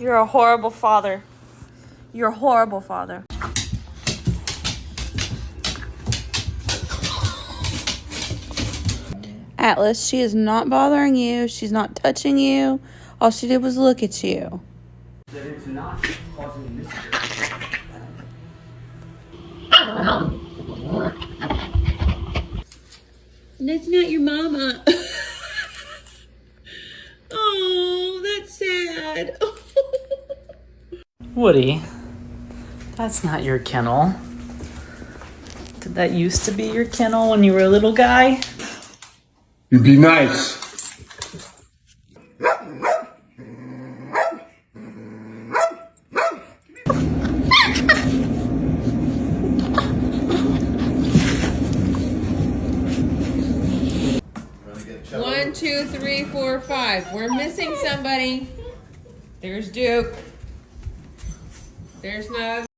You're a horrible father. You're a horrible father. Atlas, she is not bothering you. She's not touching you. All she did was look at you. That it's not causing mischief. That's not your mama. Oh, that's sad. Woody, that's not your kennel. Did that used to be your kennel when you were a little guy? You be nice. One, 2, 3, 4, 5. We're missing somebody. There's Duke. There's Nug.